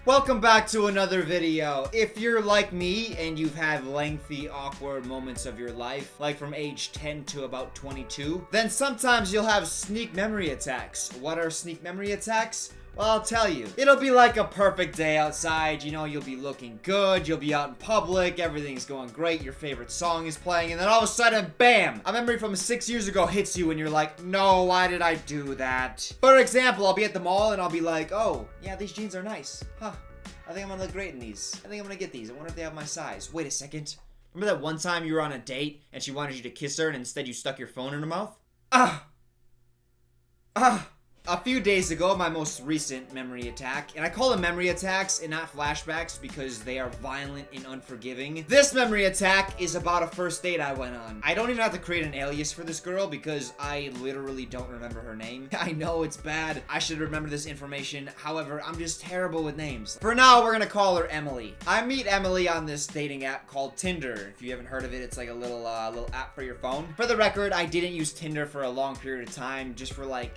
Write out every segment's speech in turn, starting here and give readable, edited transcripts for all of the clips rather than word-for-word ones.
Welcome back to another video. If you're like me and you've had lengthy, awkward moments of your life, like from age 10 to about 22, then sometimes you'll have sneak memory attacks. What are sneak memory attacks? Well, I'll tell you. It'll be like a perfect day outside, you know, you'll be looking good, you'll be out in public, everything's going great, your favorite song is playing, and then all of a sudden, bam! A memory from 6 years ago hits you and you're like, no, why did I do that? For example, I'll be at the mall and I'll be like, oh, yeah, these jeans are nice. Huh, I think I'm gonna look great in these. I think I'm gonna get these. I wonder if they have my size. Wait a second. Remember that one time you were on a date and she wanted you to kiss her and instead you stuck your phone in her mouth? A few days ago, my most recent memory attack, and I call them memory attacks and not flashbacks because they are violent and unforgiving. This memory attack is about a first date I went on. I don't even have to create an alias for this girl because I literally don't remember her name. I know it's bad. I should remember this information. However, I'm just terrible with names. For now, we're gonna call her Emily. I meet Emily on this dating app called Tinder. If you haven't heard of it, it's like a little app for your phone. For the record, I didn't use Tinder for a long period of time, just for like,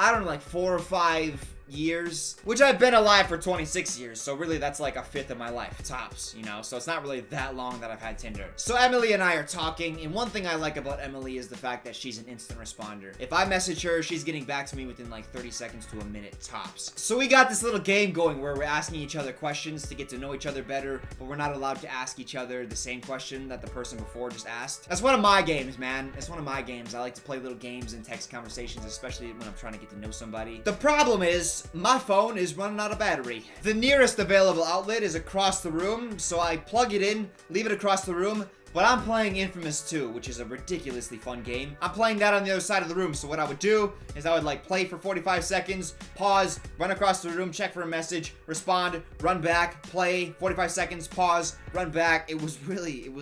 I don't know, like 4 or 5 years, which I've been alive for 26 years, so really that's like a fifth of my life, tops, you know, so it's not really that long that I've had Tinder. So Emily and I are talking, and one thing I like about Emily is the fact that she's an instant responder. If I message her, she's getting back to me within like 30 seconds to a minute, tops. So we got this little game going where we're asking each other questions to get to know each other better, but we're not allowed to ask each other the same question that the person before just asked. That's one of my games, man. It's one of my games. I like to play little games and text conversations, especially when I'm trying to get to know somebody. The problem is, my phone is running out of battery. The nearest available outlet is across the room, so I plug it in, leave it across the room, but I'm playing Infamous 2, which is a ridiculously fun game. I'm playing that on the other side of the room, so what I would do is I would like play for 45 seconds, pause, run across the room, check for a message, respond, run back, play, 45 seconds, pause, run back. It was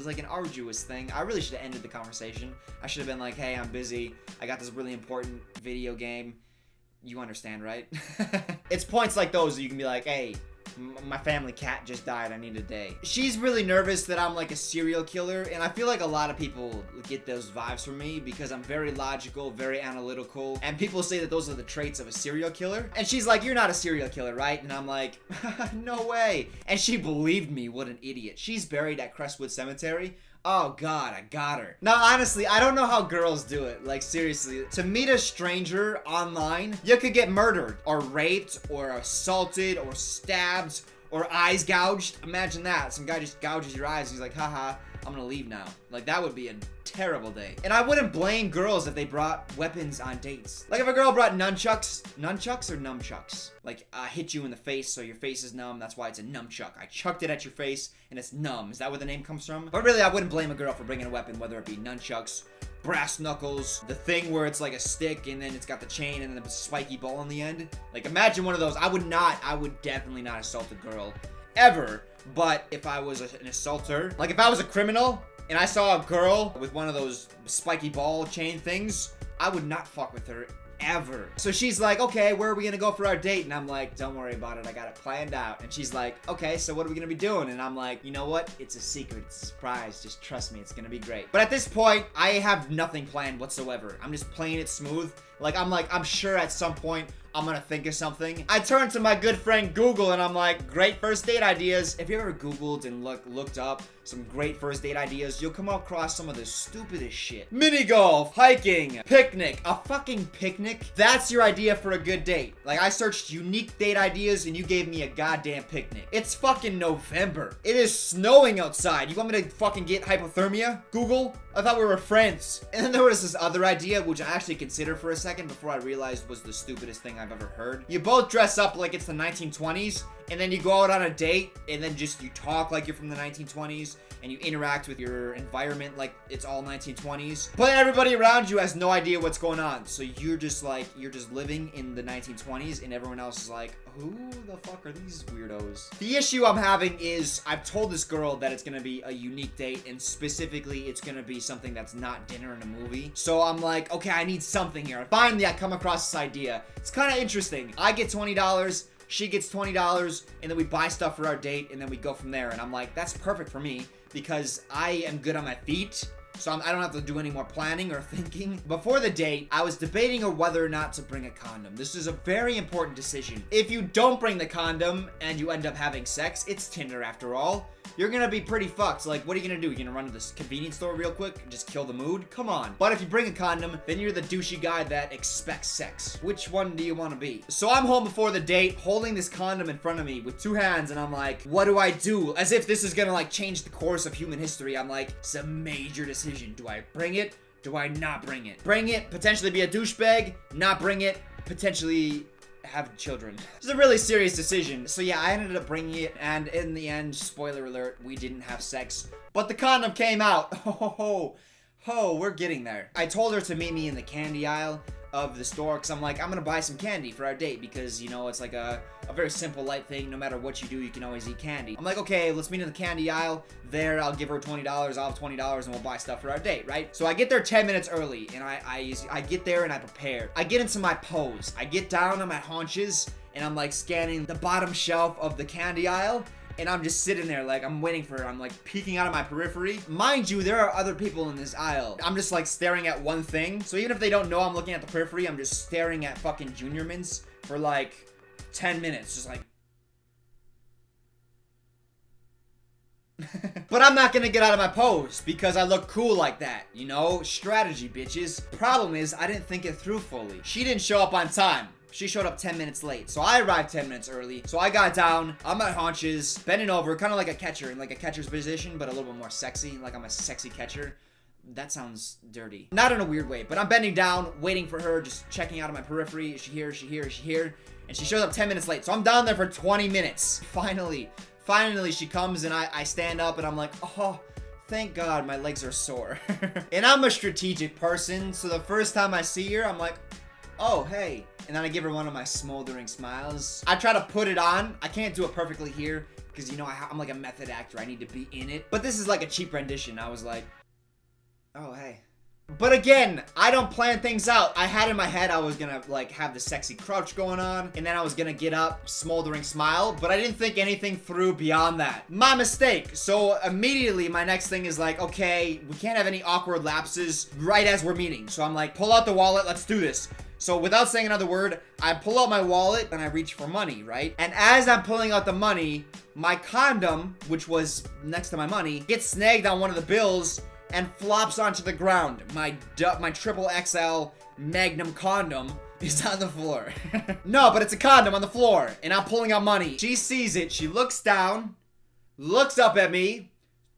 like an arduous thing. I really should have ended the conversation. I should have been like, hey, I'm busy. I got this really important video game. You understand, right? It's points like those that you can be like, hey, my family cat just died, I need a day. She's really nervous that I'm like a serial killer, and I feel like a lot of people get those vibes from me because I'm very logical, very analytical, and people say that those are the traits of a serial killer. And she's like, you're not a serial killer, right? And I'm like, no way. And she believed me, what an idiot. She's buried at Crestwood Cemetery. Oh god, I got her. Now, honestly, I don't know how girls do it. Like, seriously. To meet a stranger online, you could get murdered, or raped, or assaulted, or stabbed, or eyes gouged. Imagine that. Some guy just gouges your eyes, and he's like, haha, I'm gonna leave now. Like, that would be a terrible day. And I wouldn't blame girls if they brought weapons on dates. Like, if a girl brought nunchucks or nunchucks? Like, hit you in the face so your face is numb, that's why it's a nunchuck. I chucked it at your face, and it's numb. Is that where the name comes from? But really, I wouldn't blame a girl for bringing a weapon, whether it be nunchucks, brass knuckles, the thing where it's like a stick, and then it's got the chain, and then the spiky ball on the end. Like, imagine one of those. I would definitely not assault a girl, ever. But if I was an assaulter, like if I was a criminal, and I saw a girl with one of those spiky ball chain things, I would not fuck with her ever. So she's like, okay, where are we gonna go for our date? And I'm like, don't worry about it, I got it planned out. And she's like, okay, so what are we gonna be doing? And I'm like, you know what? It's a secret, it's a surprise, just trust me, it's gonna be great. But at this point, I have nothing planned whatsoever. I'm just playing it smooth. I'm sure at some point, I'm gonna think of something. I turn to my good friend Google and I'm like, great first date ideas. If you ever Googled and looked up some great first date ideas, you'll come across some of the stupidest shit. Mini golf, hiking, picnic. A fucking picnic? That's your idea for a good date. Like, I searched unique date ideas and you gave me a goddamn picnic. It's fucking November. It is snowing outside. You want me to fucking get hypothermia? Google? I thought we were friends. And then there was this other idea, which I actually considered for a second before I realized was the stupidest thing I've ever heard. You both dress up like it's the 1920s, and then you go out on a date, and then just you talk like you're from the 1920s, and you interact with your environment like it's all 1920s. But everybody around you has no idea what's going on. So you're just like, you're just living in the 1920s, and everyone else is like, who the fuck are these weirdos? The issue I'm having is I've told this girl that it's gonna be a unique date, and specifically it's gonna be something that's not dinner and a movie. So I'm like, okay, I need something here. Finally, I come across this idea. It's kind of interesting. I get $20, she gets $20, and then we buy stuff for our date, and then we go from there. And I'm like, that's perfect for me because I am good on my feet. so I don't have to do any more planning or thinking. Before the date, I was debating on whether or not to bring a condom. This is a very important decision. If you don't bring the condom and you end up having sex, it's Tinder after all. You're gonna be pretty fucked. Like, what are you gonna do? You're gonna run to this convenience store real quick and just kill the mood? Come on. But if you bring a condom, then you're the douchey guy that expects sex. Which one do you want to be? So I'm home before the date, holding this condom in front of me with 2 hands, and I'm like, what do I do? As if this is gonna, like, change the course of human history. I'm like, it's a major decision. Do I bring it? Do I not bring it? Bring it, potentially be a douchebag. Not bring it, potentially have children. It's a really serious decision. So yeah, I ended up bringing it, and in the end, spoiler alert, we didn't have sex, but the condom came out. Ho, we're getting there. I told her to meet me in the candy aisle of the store, because I'm like, I'm gonna buy some candy for our date, because, you know, it's like a very simple, light thing. No matter what you do, you can always eat candy. I'm like, okay, let's meet in the candy aisle. There, I'll give her $20, I'll have $20, and we'll buy stuff for our date, right? So I get there 10 minutes early, and I get there and I prepare. I get into my pose. I get down on my haunches, and I'm like scanning the bottom shelf of the candy aisle, and I'm just sitting there like I'm waiting for her. I'm like peeking out of my periphery. Mind you, there are other people in this aisle. I'm just like staring at one thing. So even if they don't know I'm looking at the periphery, I'm just staring at fucking Junior Mints for like 10 minutes. Just like... But I'm not gonna get out of my pose because I look cool like that, you know? Strategy, bitches. Problem is, I didn't think it through fully. She didn't show up on time. She showed up 10 minutes late, so I arrived 10 minutes early. So I got down on my haunches, bending over, kind of like a catcher, in like a catcher's position, but a little bit more sexy, like I'm a sexy catcher. That sounds dirty. Not in a weird way, but I'm bending down, waiting for her, just checking out of my periphery. Is she here? Is she here? Is she here? And she shows up 10 minutes late, so I'm down there for 20 minutes. Finally she comes, and I stand up, and I'm like, oh, thank God my legs are sore. And I'm a strategic person, so the first time I see her, I'm like, oh, hey. And then I give her one of my smoldering smiles. I try to put it on. I can't do it perfectly here because, you know, I'm like a method actor. I need to be in it. But this is like a cheap rendition. I was like, oh, hey. But again, I don't plan things out. I had in my head I was gonna like have the sexy crouch going on, and then I was gonna get up, smoldering smile, but I didn't think anything through beyond that. My mistake. So immediately my next thing is like, okay, we can't have any awkward lapses right as we're meeting. So I'm like, pull out the wallet, let's do this. So without saying another word, I pull out my wallet and I reach for money, right? And as I'm pulling out the money, my condom, which was next to my money, gets snagged on one of the bills and flops onto the ground. My triple XL Magnum condom is on the floor. No, but it's a condom on the floor, and I'm pulling out money. She sees it, she looks down, looks up at me,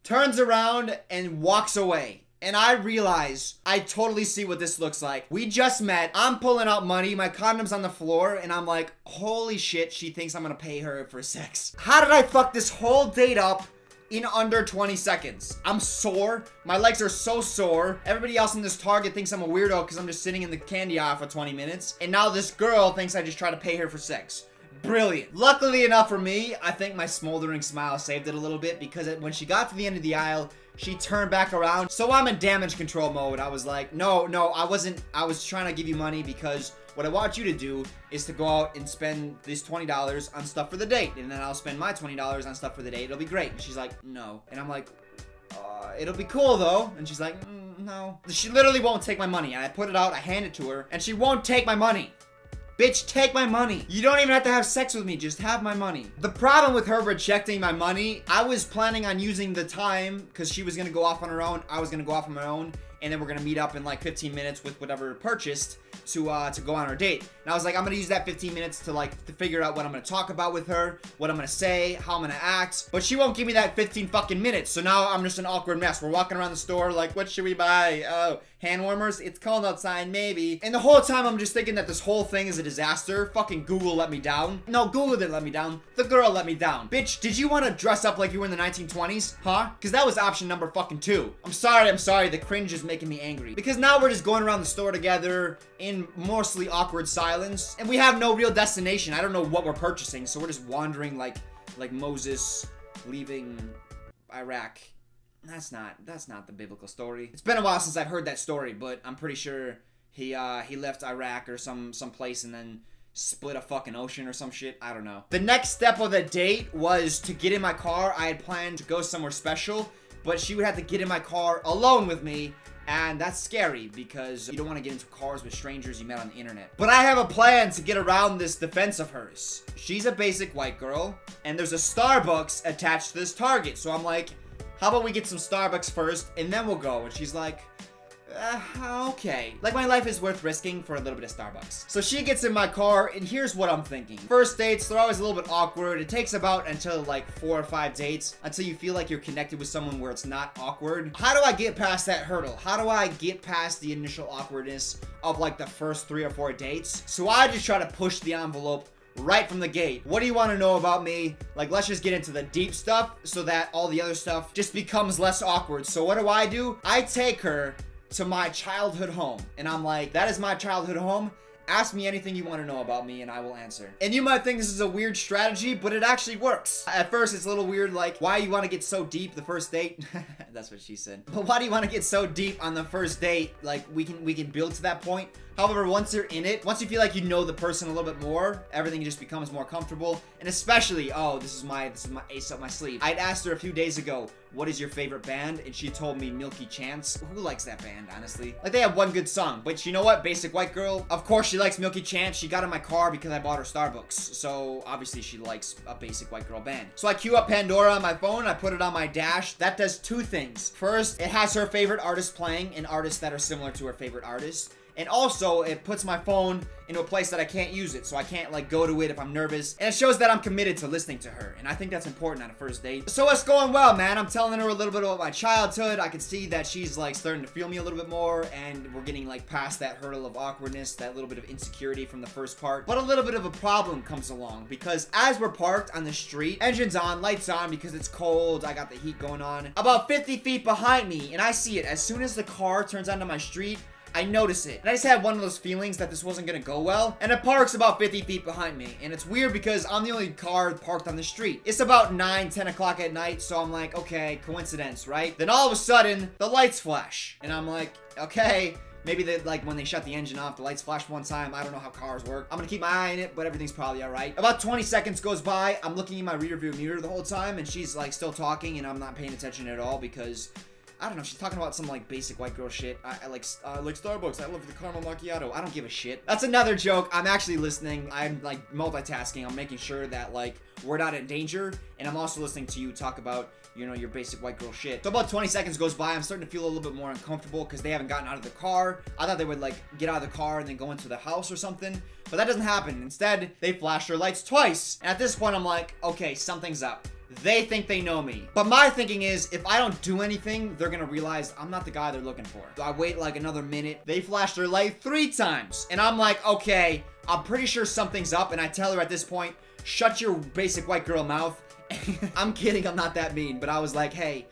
turns around, and walks away. And I realize, I totally see what this looks like. We just met, I'm pulling out money, my condom's on the floor, and I'm like, holy shit, she thinks I'm gonna pay her for sex. How did I fuck this whole date up in under 20 seconds? I'm sore. My legs are so sore. Everybody else in this Target thinks I'm a weirdo because I'm just sitting in the candy aisle for 20 minutes. And now this girl thinks I just try to pay her for sex. Brilliant. Luckily enough for me, I think my smoldering smile saved it a little bit because when she got to the end of the aisle, she turned back around. So I'm in damage control mode. I was like, no, I wasn't. I was trying to give you money because what I want you to do is to go out and spend this $20 on stuff for the date. And then I'll spend my $20 on stuff for the date. It'll be great. And she's like, no. And I'm like, it'll be cool though. And she's like, no. She literally won't take my money. And I put it out, I hand it to her, and she won't take my money. Bitch, take my money. You don't even have to have sex with me, just have my money. The problem with her rejecting my money, I was planning on using the time, because she was gonna go off on her own, I was gonna go off on my own, and then we're gonna meet up in like 15 minutes with whatever purchased to go on our date. And I was like, I'm gonna use that 15 minutes to figure out what I'm gonna talk about with her, what I'm gonna say, how I'm gonna act. But she won't give me that 15 fucking minutes, so now I'm just an awkward mess. We're walking around the store like, what should we buy? Oh, hand warmers? It's cold outside, maybe. And the whole time I'm just thinking that this whole thing is a disaster. Fucking Google let me down. No, Google didn't let me down. The girl let me down. Bitch, did you want to dress up like you were in the 1920s? Huh? Because that was option number fucking 2. I'm sorry. The cringe is making me angry. Because now we're just going around the store together in mostly awkward silence. And we have no real destination. I don't know what we're purchasing. So we're just wandering like Moses leaving Iraq. That's not the biblical story. It's been a while since I've heard that story, but I'm pretty sure he left Iraq or some place and then split a fucking ocean or some shit. I don't know. The next step of the date was to get in my car. I had planned to go somewhere special, but she would have to get in my car alone with me. And that's scary because you don't want to get into cars with strangers you met on the internet. But I have a plan to get around this defense of hers. She's a basic white girl, and there's a Starbucks attached to this Target. So I'm like, how about we get some Starbucks first, and then we'll go? And she's like, okay. Like, my life is worth risking for a little bit of Starbucks. So she gets in my car, and here's what I'm thinking. First dates, they're always a little bit awkward. It takes about until like 4 or 5 dates until you feel like you're connected with someone where it's not awkward. How do I get past that hurdle? How do I get past the initial awkwardness of like the first 3 or 4 dates? So I just try to push the envelope right from the gate. What do you want to know about me? Like, let's just get into the deep stuff so that all the other stuff just becomes less awkward. So what do? I take her to my childhood home, and I'm like, that is my childhood home. Ask me anything you want to know about me and I will answer. And you might think this is a weird strategy, but it actually works. At first, it's a little weird, like, why you want to get so deep the first date? That's what she said. But why do you want to get so deep on the first date? Like, we can build to that point. However, once you're in it, once you feel like you know the person a little bit more, everything just becomes more comfortable. And especially, oh, this is my ace up my sleeve. I'd asked her a few days ago, what is your favorite band? And she told me Milky Chance. Who likes that band, honestly? Like, they have one good song, but you know what? Basic white girl. Of course she likes Milky Chance. She got in my car because I bought her Starbucks. So obviously she likes a basic white girl band. So I queue up Pandora on my phone. I put it on my dash. That does 2 things. First, it has her favorite artist playing and artists that are similar to her favorite artist. And also, it puts my phone into a place that I can't use it, so I can't, like, go to it if I'm nervous. And it shows that I'm committed to listening to her, and I think that's important on a first date. So it's going well, man. I'm telling her a little bit about my childhood. I can see that she's, like, starting to feel me a little bit more, and we're getting, like, past that hurdle of awkwardness, that little bit of insecurity from the first part. But a little bit of a problem comes along, because as we're parked on the street, engine's on, lights on, because it's cold, I got the heat going on, about 50 feet behind me, and I see it. As soon as the car turns onto my street, I notice it. And I just had one of those feelings that this wasn't gonna go well. And it parks about 50 feet behind me. And it's weird because I'm the only car parked on the street. It's about 9, 10 o'clock at night. So I'm like, okay, coincidence, right? Then all of a sudden, the lights flash. And I'm like, okay, maybe they, like, when they shut the engine off, the lights flashed one time. I don't know how cars work. I'm gonna keep my eye on it, but everything's probably all right. About 20 seconds goes by. I'm looking in my rearview mirror the whole time. And she's, like, still talking. And I'm not paying attention at all because I don't know, she's talking about some, like, basic white girl shit. I like Starbucks. I love the caramel macchiato. I don't give a shit. That's another joke. I'm actually listening. I'm, like, multitasking. I'm making sure that, like, we're not in danger. And I'm also listening to you talk about, you know, your basic white girl shit. So about 20 seconds goes by. I'm starting to feel a little bit more uncomfortable because they haven't gotten out of the car. I thought they would, like, get out of the car and then go into the house or something. But that doesn't happen. Instead, they flash their lights twice. And at this point, I'm like, okay, something's up. They think they know me. But my thinking is, if I don't do anything, they're gonna realize I'm not the guy they're looking for. So I wait like another minute. They flash their light 3 times. And I'm like, okay, I'm pretty sure something's up. And I tell her at this point, shut your basic white girl mouth. I'm kidding, I'm not that mean. But I was like, hey,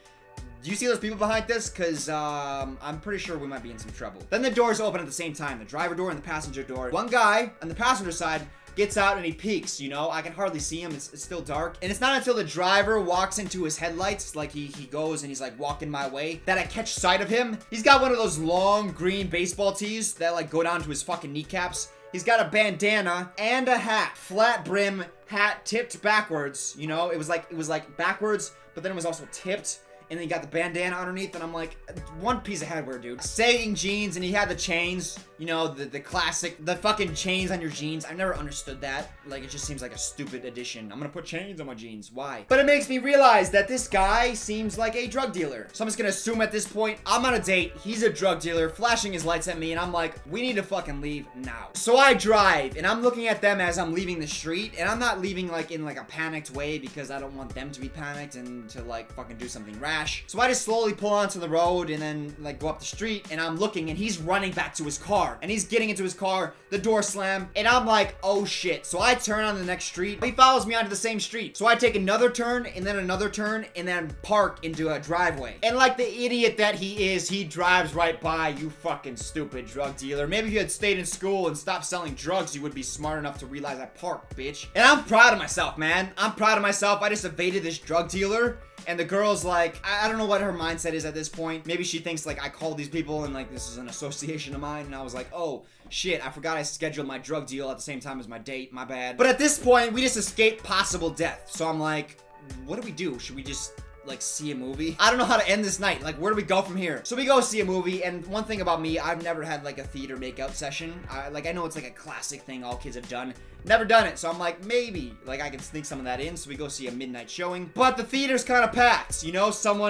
do you see those people behind this? Because I'm pretty sure we might be in some trouble. Then the doors open at the same time. The driver door and the passenger door. One guy on the passenger side gets out and he peeks, you know? I can hardly see him. It's still dark. And it's not until the driver walks into his headlights, like he goes and he's like walking my way, that I catch sight of him. He's got one of those long green baseball tees that like go down to his fucking kneecaps. He's got a bandana and a hat. Flat brim hat tipped backwards, you know? It was like backwards, but then it was also tipped. And then he got the bandana underneath, and I'm like, one piece of headwear, dude. Sagging jeans, and he had the chains, you know, the classic, the fucking chains on your jeans. I never understood that. Like, it just seems like a stupid addition. I'm gonna put chains on my jeans. Why? But it makes me realize that this guy seems like a drug dealer. So I'm just gonna assume at this point, I'm on a date, he's a drug dealer, flashing his lights at me, and I'm like, we need to fucking leave now. So I drive, and I'm looking at them as I'm leaving the street, and I'm not leaving, like, in, like, a panicked way, because I don't want them to be panicked and to, like, fucking do something rash. So I just slowly pull onto the road and then like go up the street, and I'm looking and he's running back to his car, and he's getting into his car, the door slammed, and I'm like, oh shit. So I turn on the next street. He follows me onto the same street. So I take another turn and then another turn and then park into a driveway. And like the idiot that he is, he drives right by. You fucking stupid drug dealer. Maybe if you had stayed in school and stopped selling drugs, you would be smart enough to realize I parked, bitch. And I'm proud of myself, man. I'm proud of myself. I just evaded this drug dealer. And the girl's like, I don't know what her mindset is at this point. Maybe she thinks like I called these people and like this is an association of mine. And I was like, oh shit, I forgot I scheduled my drug deal at the same time as my date. My bad. But at this point, we just escaped possible death. So I'm like, what do we do? Should we just like, see a movie. I don't know how to end this night. Like, where do we go from here? So we go see a movie, and one thing about me, I've never had, like, a theater makeout session. I know it's, like, a classic thing all kids have done. Never done it, so I'm like, maybe, like, I can sneak some of that in, so we go see a midnight showing. But the theater's kind of packed, you know? Some,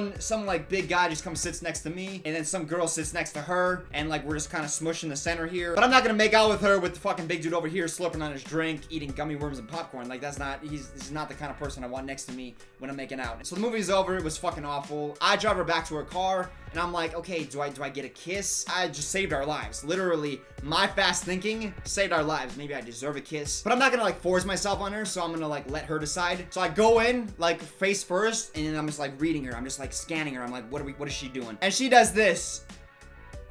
like, big guy just comes sits next to me, and then some girl sits next to her, and, like, we're just kind of smushing the center here. But I'm not gonna make out with her with the fucking big dude over here slurping on his drink, eating gummy worms and popcorn. Like, this is not the kind of person I want next to me when I'm making out. So the movie's over, it was fucking awful. I drive her back to her car, and I'm like, okay, do I get a kiss? I just saved our lives. Literally, my fast thinking saved our lives. Maybe I deserve a kiss. But I'm not gonna, like, force myself on her, so I'm gonna, like, let her decide. So I go in, like, face first, and then I'm just, like, reading her. I'm just, like, scanning her. I'm like, what is she doing? And she does this.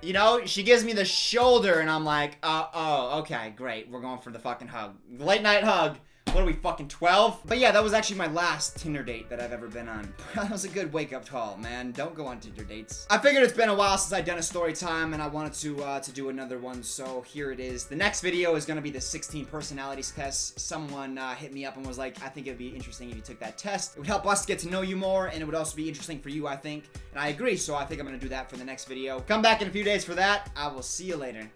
You know, she gives me the shoulder, and I'm like, oh, okay, great. We're going for the fucking hug. Late night hug. What are we, fucking 12? But yeah, that was actually my last Tinder date that I've ever been on. That was a good wake-up call, man. Don't go on Tinder dates. I figured it's been a while since I've done a story time, and I wanted to do another one, so here it is. The next video is gonna be the 16 personalities test. Someone hit me up and was like, I think it'd be interesting if you took that test. It would help us get to know you more, and it would also be interesting for you, I think. And I agree, so I think I'm gonna do that for the next video. Come back in a few days for that. I will see you later.